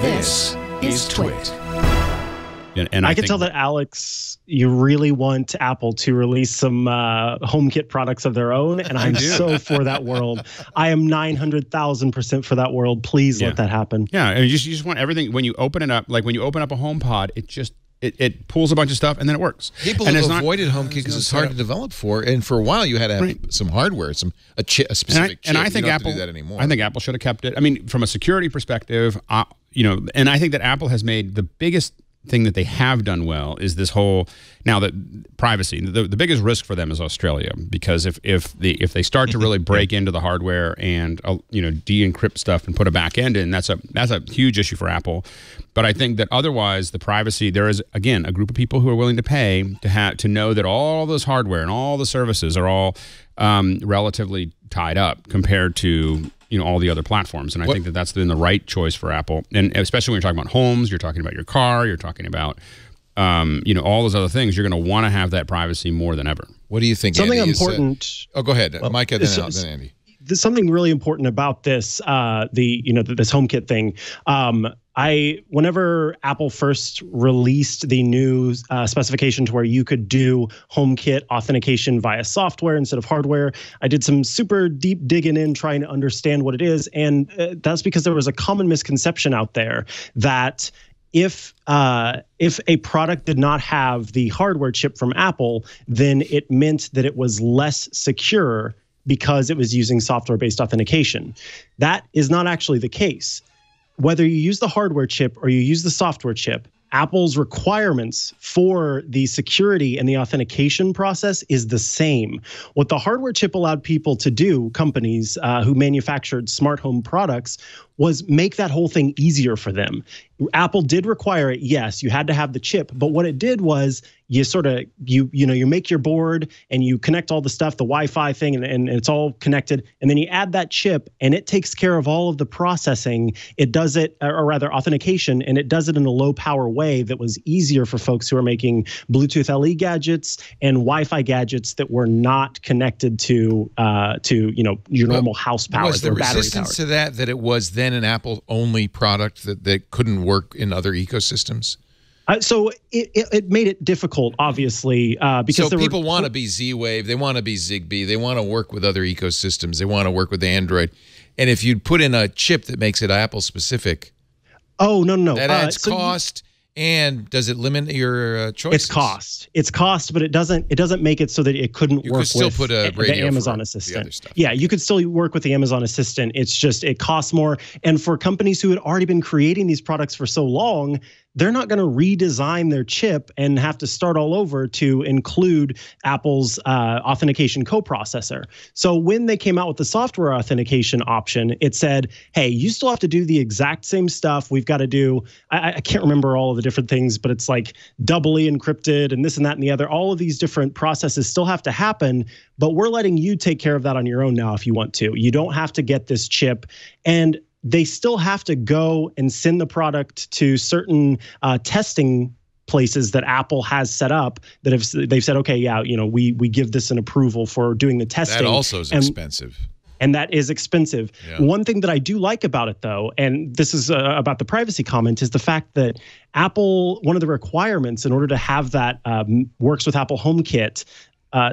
This is TWiT. And I can tell that, Alex, you really want Apple to release some HomeKit products of their own, and I'm so for that world. I am 900,000% for that world. Please let that happen. Yeah, and you just want everything when you open it up. Like when you open up a HomePod, it pulls a bunch of stuff and then it works. People have avoided HomeKit because it's hard to develop for, and for a while you had to have some hardware, a specific chip. And I think Apple do that anymore. I think Apple should have kept it. I mean, from a security perspective, and I think that Apple has made the biggest thing that they have done well is this whole privacy. The biggest risk for them is Australia, because if they start to really break into the hardware and de-encrypt stuff and put a back end in, that's a huge issue for Apple. But I think that otherwise the privacy, there is again a group of people who are willing to pay to know that all this hardware and all the services are all relatively tied up compared to all the other platforms. And I think that that's been the right choice for Apple. And especially when you're talking about homes, you're talking about your car, you're talking about all those other things, you're going to want to have that privacy more than ever. What do you think, Something Andy? important. Go ahead, Micah, then Andy. There's something really important about this, this HomeKit thing. Whenever Apple first released the new specification to where you could do HomeKit authentication via software instead of hardware, I did some super deep digging in trying to understand what it is. And that's because there was a common misconception out there that if a product did not have the hardware chip from Apple, then it meant that it was less secure because it was using software-based authentication. That is not actually the case. Whether you use the hardware chip or you use the software chip, Apple's requirements for the security and the authentication process is the same. What the hardware chip allowed people to do, companies who manufactured smart home products, was make that whole thing easier for them. Apple did require it, yes, you had to have the chip, but what it did was you make your board and you connect all the stuff, the Wi-Fi thing, and it's all connected, and then you add that chip and it takes care of all of the processing. It does it, or rather authentication, and it does it in a low power way that was easier for folks who are making Bluetooth LE gadgets and Wi-Fi gadgets that were not connected to your normal house power. Was the resistance to that it was then an Apple-only product that couldn't work in other ecosystems? So it made it difficult, obviously, because people want to be Z-Wave, they want to be Zigbee, they want to work with other ecosystems, they want to work with Android, and if you put in a chip that makes it Apple-specific, that adds cost. And does it limit your choices? It's cost, but it doesn't make it so that it couldn't work with the Amazon Assistant. Yeah, you could still work with the Amazon Assistant. It's just it costs more. And for companies who had already been creating these products for so long, they're not going to redesign their chip and have to start all over to include Apple's authentication coprocessor. So when they came out with the software authentication option, it said, hey, you still have to do the exact same stuff. We've got to do, I can't remember all of the different things, but it's like doubly encrypted and this and that and the other. All of these different processes still have to happen, but we're letting you take care of that on your own now if you want to. You don't have to get this chip. And they still have to go and send the product to certain testing places that Apple has set up that they've said, okay, yeah, we give this an approval for doing the testing. That also is expensive. And that is expensive. Yeah. One thing that I do like about it, though, and this is about the privacy comment, is the fact that Apple, one of the requirements in order to have that works with Apple HomeKit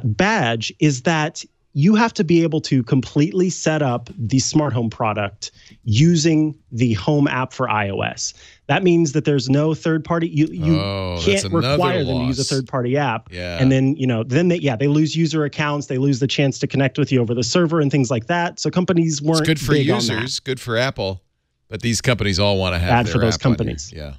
badge is that you have to be able to completely set up the smart home product using the Home app for iOS. That means that there's no third party. You can't require them to use a third party app. Yeah. And then they lose user accounts. They lose the chance to connect with you over the server and things like that. So companies weren't good for users, good for Apple, but these companies all want to have bad for those companies. Yeah.